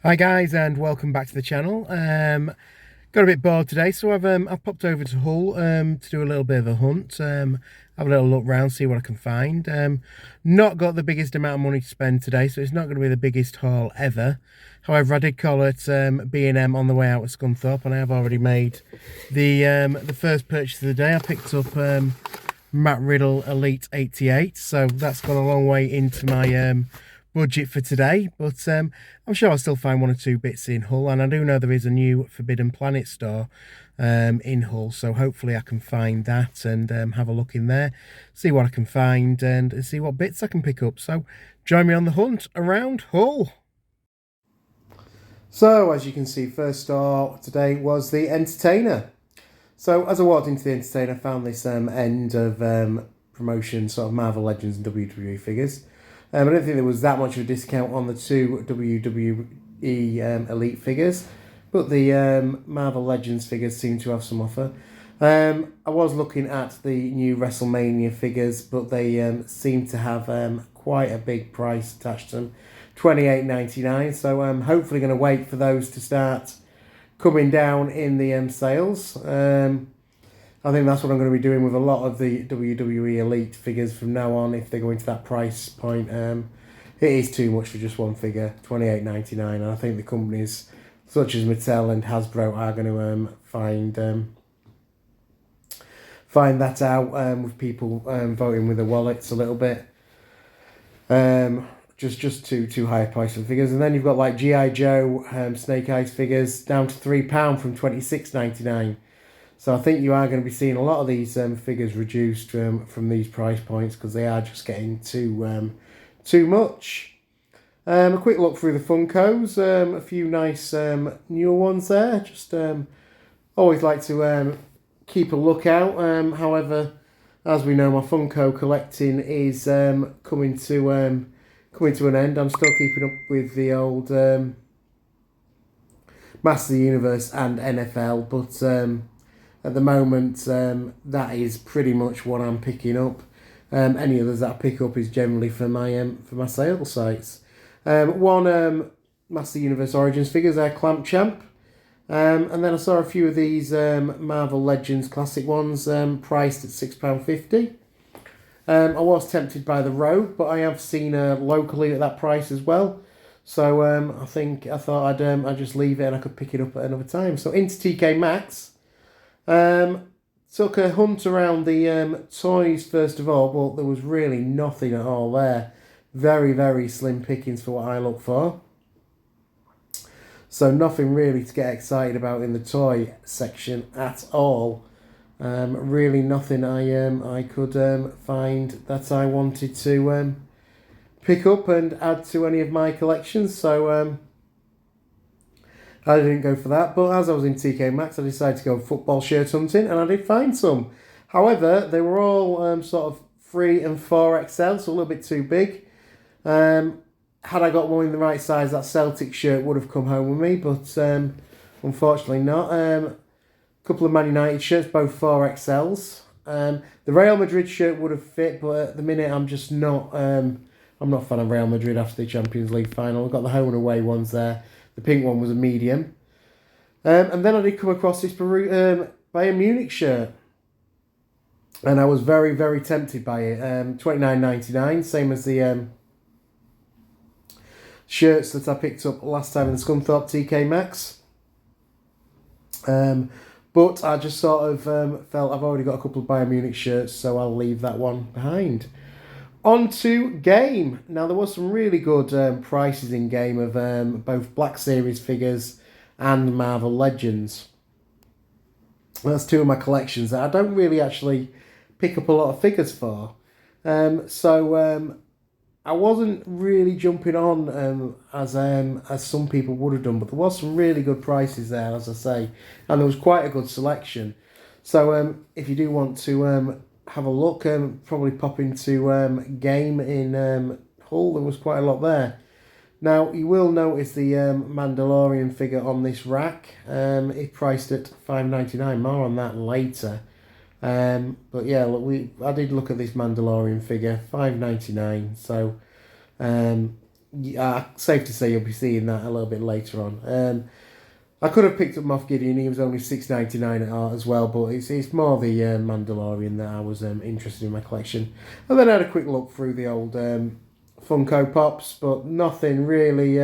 Hi guys, and welcome back to the channel. Got a bit bored today, so I've popped over to Hull to do a little bit of a hunt, have a little look round, see what I can find. Not got the biggest amount of money to spend today, so it's not going to be the biggest haul ever. However, I did call it B&M on the way out at Scunthorpe, and I have already made the first purchase of the day. I picked up Matt Riddle Elite 88, so that's gone a long way into my budget for today, but I'm sure I'll still find one or two bits in Hull, and I do know there is a new Forbidden Planet store in Hull, so hopefully I can find that and have a look in there, see what I can find and see what bits I can pick up. So join me on the hunt around Hull. So as you can see, first store today was the Entertainer. So as I walked into the Entertainer, I found this end of promotion sort of Marvel Legends and WWE figures. I don't think there was that much of a discount on the two WWE Elite figures, but the Marvel Legends figures seem to have some offer. I was looking at the new WrestleMania figures, but they seem to have quite a big price attached to them, $28.99. So I'm hopefully going to wait for those to start coming down in the sales. I think that's what I'm going to be doing with a lot of the WWE Elite figures from now on, if they're going to that price point. It is too much for just one figure, $28.99, and I think the companies such as Mattel and Hasbro are going to find that out with people voting with their wallets a little bit. Just too high a price for figures. And then you've got like G.I. Joe Snake Eyes figures down to £3 from $26.99. So I think you are going to be seeing a lot of these figures reduced from these price points, because they are just getting too much. A quick look through the Funkos, a few nice newer ones there. Just always like to keep a lookout. However, as we know, my Funko collecting is coming to an end. I'm still keeping up with the old Master of the Universe and NFL, but at the moment, that is pretty much what I'm picking up. Any others that I pick up is generally for my sales sites. One Master Universe Origins figures there, Clamp Champ. And then I saw a few of these Marvel Legends classic ones priced at £6.50. I was tempted by the Rogue, but I have seen locally at that price as well. So I thought I'd just leave it and I could pick it up at another time. So into TK Maxx. Took a hunt around the toys first of all, but there was really nothing at all there. Very, very slim pickings for what I look for. So nothing really to get excited about in the toy section at all. Really nothing I could find that I wanted to pick up and add to any of my collections. So I didn't go for that, but as I was in TK Maxx, I decided to go football shirt hunting, and I did find some. However, they were all sort of 3 and 4XL, so a little bit too big. Had I got one in the right size, that Celtic shirt would have come home with me, but unfortunately not. A couple of Man United shirts, both 4XLs. The Real Madrid shirt would have fit, but at the minute I'm just not. I'm not a fan of Real Madrid after the Champions League final. I've got the home and away ones there. The pink one was a medium. And then I did come across this Bayern Munich shirt. And I was very, very tempted by it. $29.99, same as the shirts that I picked up last time in the Scunthorpe TK Maxx. But I just sort of felt I've already got a couple of Bayern Munich shirts, so I'll leave that one behind. On to Game. Now, there was some really good prices in Game of both Black Series figures and Marvel Legends. That's two of my collections that I don't really actually pick up a lot of figures for. So I wasn't really jumping on as some people would have done, but there was some really good prices there, as I say, and there was quite a good selection. So if you do want to have a look, probably pop into Game in Hull. There was quite a lot there. Now, you will notice the Mandalorian figure on this rack. It priced at $5.99. More on that later. But yeah, look, I did look at this Mandalorian figure, $5.99. So safe to say you'll be seeing that a little bit later on. I could have picked up Moff Gideon. He was only $6.99 at art as well, but it's more the Mandalorian that I was interested in my collection. And then I had a quick look through the old Funko Pops, but nothing really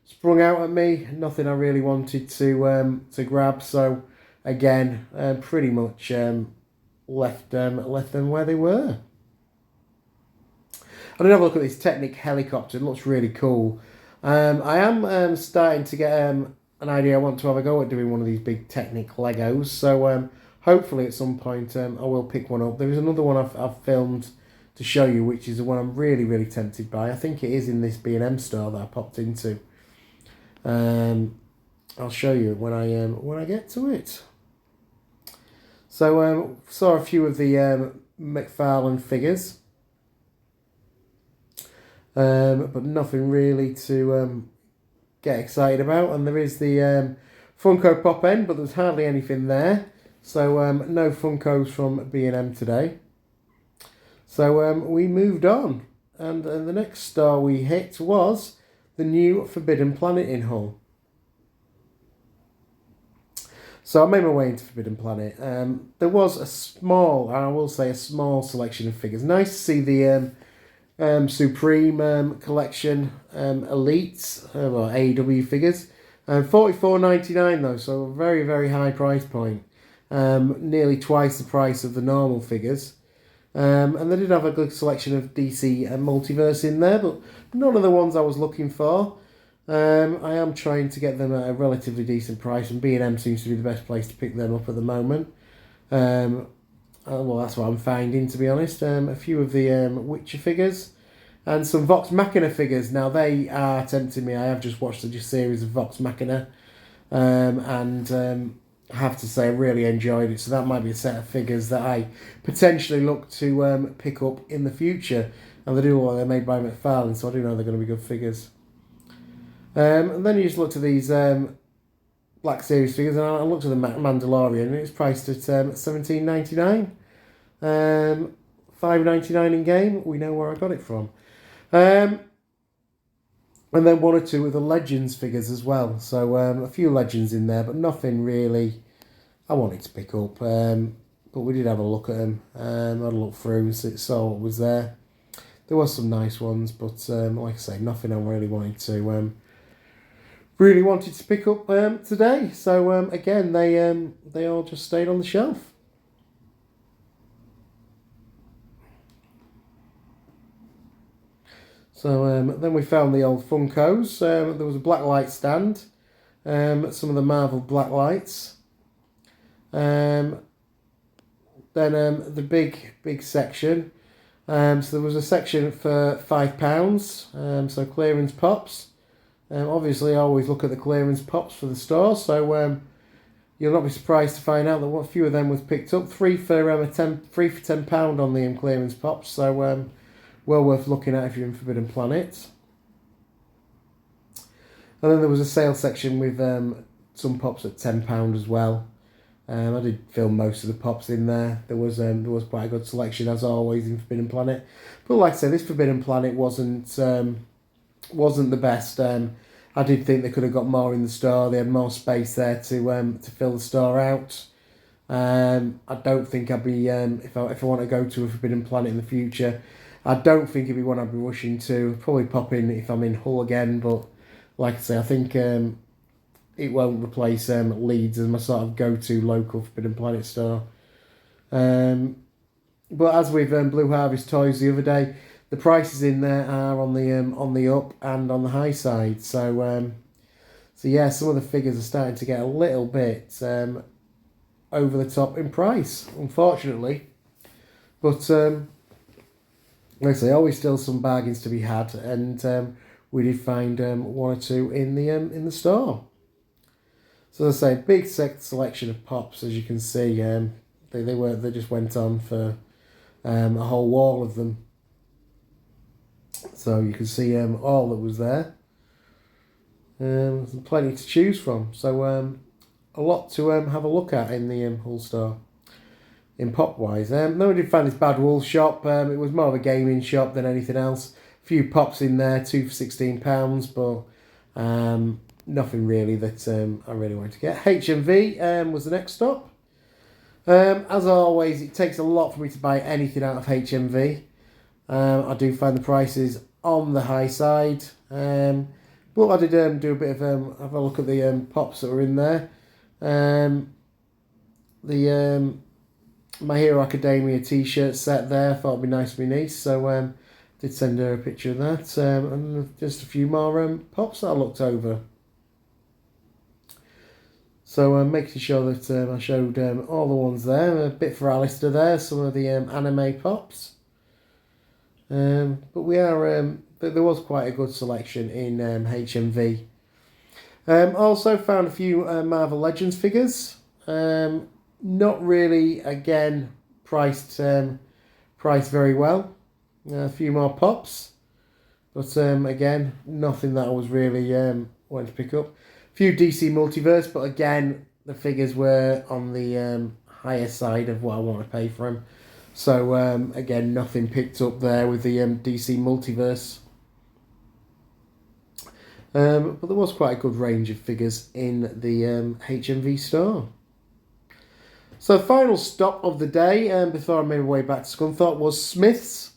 sprung out at me. Nothing I really wanted to grab. So again, pretty much left them where they were. I did have a look at this Technic helicopter. It looks really cool. I am starting to get an idea. I want to have a go at doing one of these big Technic Legos. So hopefully at some point I will pick one up. There is another one I've filmed to show you, which is the one I'm really, really tempted by. I think it is in this B&M store that I popped into. I'll show you when I get to it. So saw a few of the McFarlane figures. But nothing really to get excited about. And there is the Funko Pop end, but there's hardly anything there. So no Funkos from B&M today. So we moved on. And the next store we hit was the new Forbidden Planet in Hull. So I made my way into Forbidden Planet. There was a small, and I will say a small selection of figures. Nice to see the Supreme collection Elites, or AEW figures. $44.99 though, so a very, very high price point. Nearly twice the price of the normal figures. And they did have a good selection of DC Multiverse in there, but none of the ones I was looking for. I am trying to get them at a relatively decent price, and B&M seems to be the best place to pick them up at the moment. Well, that's what I'm finding, to be honest. A few of the Witcher figures and some Vox Machina figures. Now, they are tempting me. I have just watched the series of Vox Machina, and I have to say I really enjoyed it. So that might be a set of figures that I potentially look to pick up in the future. And they do look like they're made by McFarlane, so I do know they're going to be good figures. And then you just look at these Black Series figures, and I looked at the Mandalorian, and it's priced at $17.99, $5.99 in game. We know where I got it from, and then one or two of the Legends figures as well. So a few Legends in there, but nothing really I wanted to pick up. But we did have a look at them. I had a look through, saw what was there. There was some nice ones, but like I say, nothing I really wanted to pick up today. So again, they all just stayed on the shelf. So then we found the old Funkos. There was a blacklight stand, some of the Marvel blacklights. Then the big section. So there was a section for £5. So clearance pops. Obviously, I always look at the clearance pops for the store, so you'll not be surprised to find out that a few of them was picked up. Three for £10 on the clearance pops, so well worth looking at if you're in Forbidden Planet. And then there was a sale section with some pops at £10 as well. I did film most of the pops in there. There was quite a good selection as always in Forbidden Planet, but like I said, this Forbidden Planet wasn't the best. I did think they could have got more in the store. They had more space there to fill the store out. I don't think I'd be if I want to go to a Forbidden Planet in the future, I don't think it'd be one I'd be rushing to. Probably pop in if I'm in Hull again, but like I say, I think it won't replace Leeds as my sort of go-to local Forbidden Planet store. But as with Blue Harvest Toys the other day, the prices in there are on the up and on the high side. So yeah, some of the figures are starting to get a little bit over the top in price, unfortunately. But like I say, always still some bargains to be had, and we did find one or two in the store. So as I say, big selection of pops, as you can see. They just went on for a whole wall of them. So you can see all that was there. There's plenty to choose from. So a lot to have a look at in the Hull store, in pop wise. Then we did find this Bad Wolf shop. It was more of a gaming shop than anything else. few pops in there, 2 for £16, but nothing really that I really wanted to get. HMV was the next stop. As always, it takes a lot for me to buy anything out of HMV. I do find the prices on the high side. But I did do a bit of have a look at the pops that were in there. The My Hero Academia t-shirt set there. I thought it'd be nice for my niece, so did send her a picture of that. And just a few more pops that I looked over. So making sure that I showed all the ones there. A bit for Alistair there, some of the anime pops. But we are there was quite a good selection in HMV. Also found a few Marvel Legends figures. Not really, again, priced very well. A few more pops. But again, nothing that I was really wanting to pick up. A few DC Multiverse, but again, the figures were on the higher side of what I want to pay for them. So again, nothing picked up there with the DC Multiverse. But there was quite a good range of figures in the HMV store. So the final stop of the day, before I made my way back to Scunthorpe, was Smith's.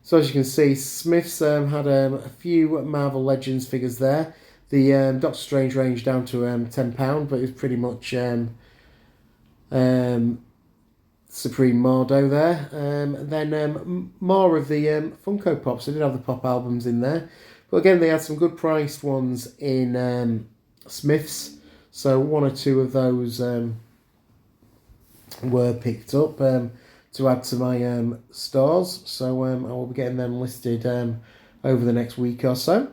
So as you can see, Smith's had a few Marvel Legends figures there. The Doctor Strange range down to £10, but it was pretty much Supreme Mordo there. And then more of the Funko Pops. I did have the pop albums in there. But again, they had some good priced ones in Smith's. So one or two of those were picked up to add to my stores. So I will be getting them listed over the next week or so.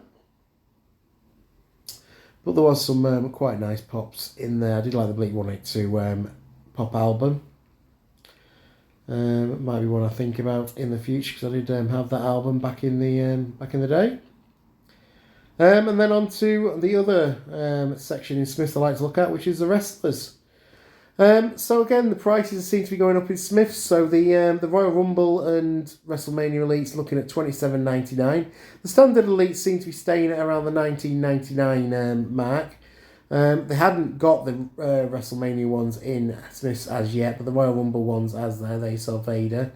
But there was some quite nice pops in there. I did like the Blink 182 pop album. It might be one I think about in the future, because I did have that album back in the day. And then on to the other section in Smith's I like to look at, which is the wrestlers. So again, the prices seem to be going up in Smith's. So the Royal Rumble and WrestleMania Elite's looking at $27.99. The Standard Elite seem to be staying at around the $19.99 mark. They hadn't got the WrestleMania ones in Smith's as yet, but the Royal Rumble ones as there. They saw Vader.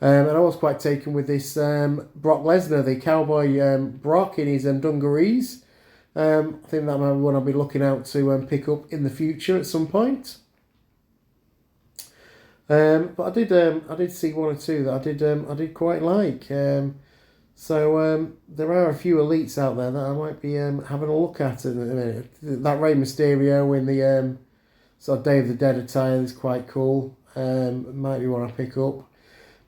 And I was quite taken with this Brock Lesnar, the Cowboy Brock in his dungarees. I think that might be one I'll be looking out to pick up in the future at some point. But I did see one or two that I did quite like. So there are a few elites out there that I might be having a look at in a minute. That Rey Mysterio in the sort of Day of the Dead attire is quite cool. Might be one I pick up.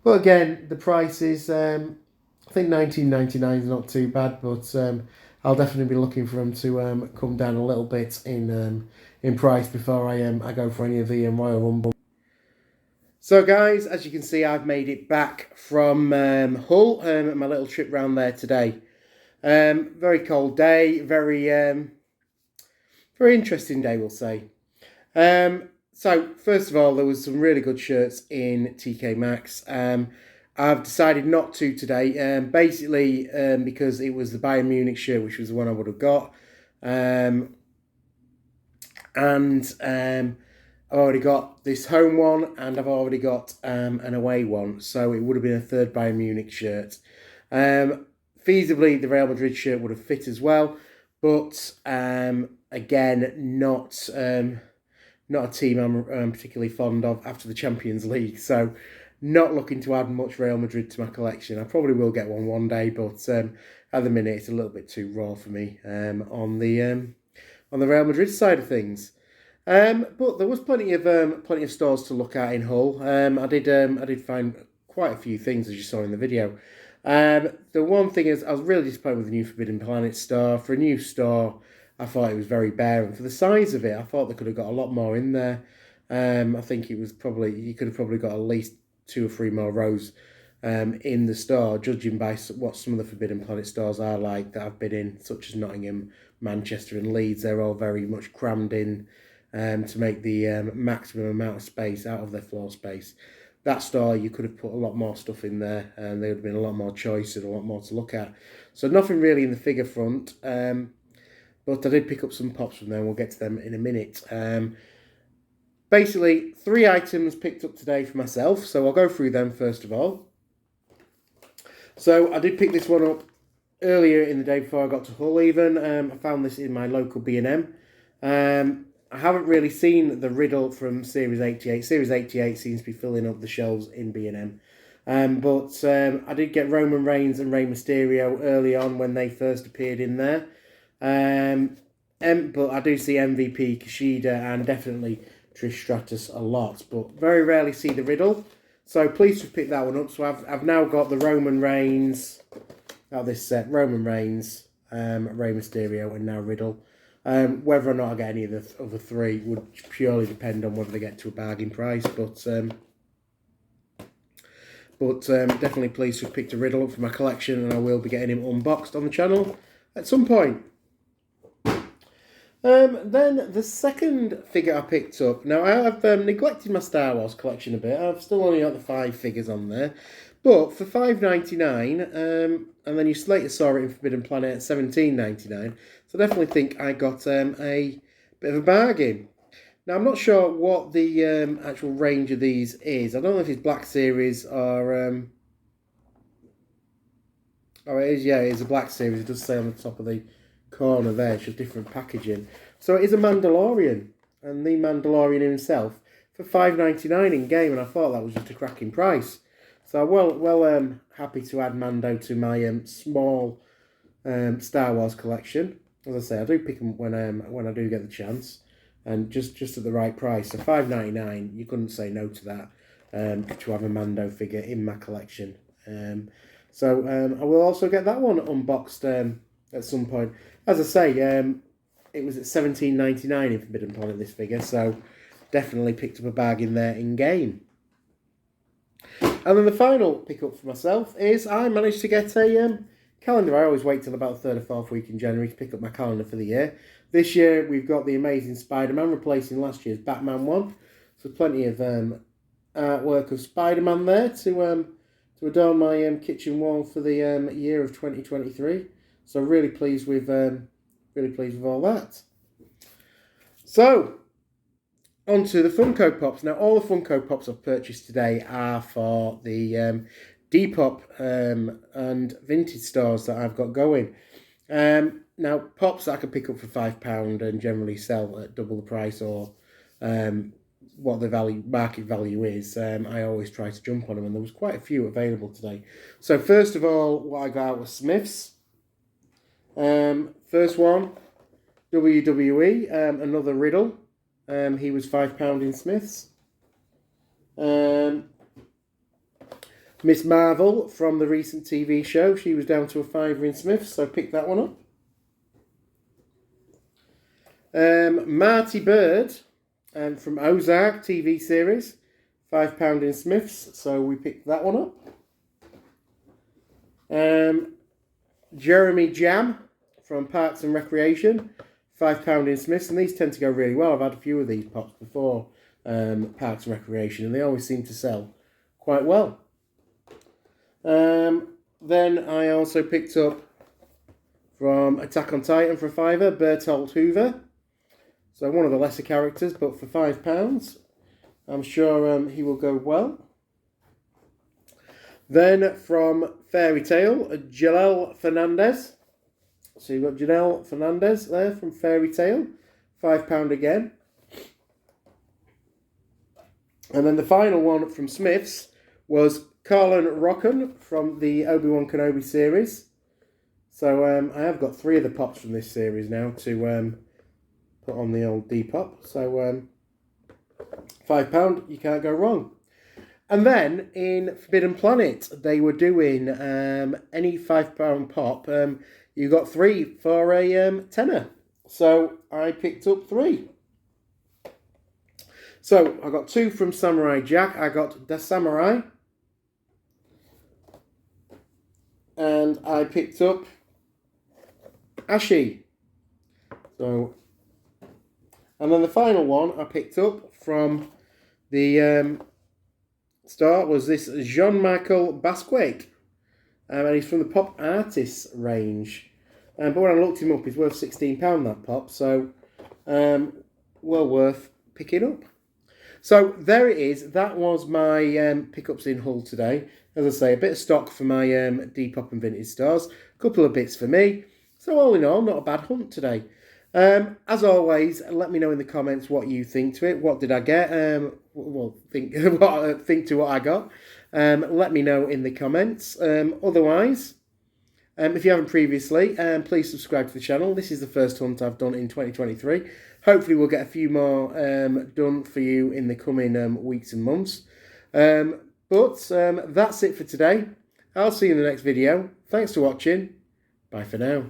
But again, the prices, I think $19.99 is not too bad, but I'll definitely be looking for them to come down a little bit in price before I go for any of the Royal Rumble. So guys, as you can see, I've made it back from Hull, my little trip round there today. Very cold day, very interesting day, we'll say. So first of all, there was some really good shirts in TK Maxx. I've decided not to today, basically because it was the Bayern Munich shirt, which was the one I would have got. I've already got this home one, and I've already got an away one, so it would have been a third Bayern Munich shirt. Feasibly, the Real Madrid shirt would have fit as well, but again, not a team I'm particularly fond of after the Champions League, so not looking to add much Real Madrid to my collection. I probably will get one day, but at the minute it's a little bit too raw for me on the Real Madrid side of things. But there was plenty of stores to look at in Hull. I did find quite a few things, as you saw in the video. The one thing is, I was really disappointed with the new Forbidden Planet store. For a new store, I thought it was very bare, and for the size of it, I thought they could have got a lot more in there. I think it was you could have probably got at least 2 or 3 more rows in the store, judging by what some of the Forbidden Planet stores are like that I've been in, such as Nottingham, Manchester and Leeds. They're all very much crammed in to make the maximum amount of space out of their floor space. that store, you could have put a lot more stuff in there, and there would have been a lot more choice and a lot more to look at. So nothing really in the figure front, but I did pick up some pops from there, and we'll get to them in a minute. Basically, 3 items picked up today for myself, so I'll go through them first of all. So I did pick this one up earlier in the day before I got to Hull even. I found this in my local B&M. I haven't really seen the Riddle from Series 88. Series 88 seems to be filling up the shelves in B&M. But I did get Roman Reigns and Rey Mysterio early on when they first appeared in there. But I do see MVP, Kushida, and definitely Trish Stratus a lot. But very rarely see the Riddle. So pleased to pick that one up. So I've now got the Roman Reigns, out of this set, Roman Reigns, Rey Mysterio, and now Riddle. Whether or not I get any of the other 3 would purely depend on whether they get to a bargain price. But definitely pleased to have picked a Riddle up for my collection, and I will be getting him unboxed on the channel at some point. Then the second figure I picked up. Now, I've neglected my Star Wars collection a bit. I've still only got the 5 figures on there. But for $5.99, and then you later saw it in Forbidden Planet at $17.99. So I definitely think I got a bit of a bargain. Now, I'm not sure what the actual range of these is. I don't know if it's Black Series or... Oh, it is, yeah, it is a Black Series. It does say on the top of the corner there. It's just different packaging. So it is a Mandalorian. And the Mandalorian himself for $5.99 in game. And I thought that was just a cracking price. So well happy to add Mando to my small Star Wars collection. As I say, I do pick them when I do get the chance, and just at the right price. So $5.99, you couldn't say no to that. To have a Mando figure in my collection. So I will also get that one unboxed at some point. As I say, it was at $17.99 in Forbidden Planet, this figure. So definitely picked up a bargain there in game. And then the final pickup for myself is I managed to get a calendar. I always wait till about the 3rd or 4th week in January to pick up my calendar for the year. This year we've got the Amazing Spider-Man replacing last year's Batman one. So plenty of artwork of Spider-Man there to adorn my kitchen wall for the year of 2023. So really pleased with all that. So onto the Funko Pops. Now, all the Funko Pops I've purchased today are for the Depop and vintage stores that I've got going. Now, Pops I can pick up for £5 and generally sell at double the price or what the market value is. I always try to jump on them, and there was quite a few available today. So first of all, what I got out was Smiths. First one, WWE, another Riddle. He was £5 in Smiths. Miss Marvel from the recent TV show. She was down to a £5 in Smiths, so pick that one up. Marty Bird from Ozark TV series. £5 in Smiths, so we picked that one up. Jeremy Jam from Parks and Recreation. £5 in Smiths, and these tend to go really well. I've had a few of these pops before Parks and Recreation, and they always seem to sell quite well. Then I also picked up from Attack on Titan for £5, Bertolt Hoover. So one of the lesser characters, but for £5. I'm sure he will go well. Then from Fairy Tail, Jalel Fernandez. So you've got Janelle Fernandez there from Fairy Tail, £5 again. And then the final one from Smiths was Carlin Rocken from the Obi-Wan Kenobi series. So I have got 3 of the pops from this series now to put on the old Depop. So £5, you can't go wrong. And then in Forbidden Planet, they were doing any £5 pop. You got 3 for a tenner. So I picked up 3. So I got 2 from Samurai Jack. I got The Samurai. And I picked up Ashi. So, and then the final one I picked up from the star was this Jean-Michel Basquiat. And he's from the Pop Artists range. But when I looked him up, he's worth £16 that pop. So, well worth picking up. So there it is. That was my pickups in Hull today. As I say, a bit of stock for my Depop and Vintage stars. A couple of bits for me. So all in all, not a bad hunt today. As always, let me know in the comments what you think to it. What did I get? Think to what I got. Let me know in the comments. Otherwise, if you haven't previously, please subscribe to the channel. This is the first hunt I've done in 2023. Hopefully we'll get a few more done for you in the coming weeks and months. But that's it for today. I'll see you in the next video. Thanks for watching. Bye for now.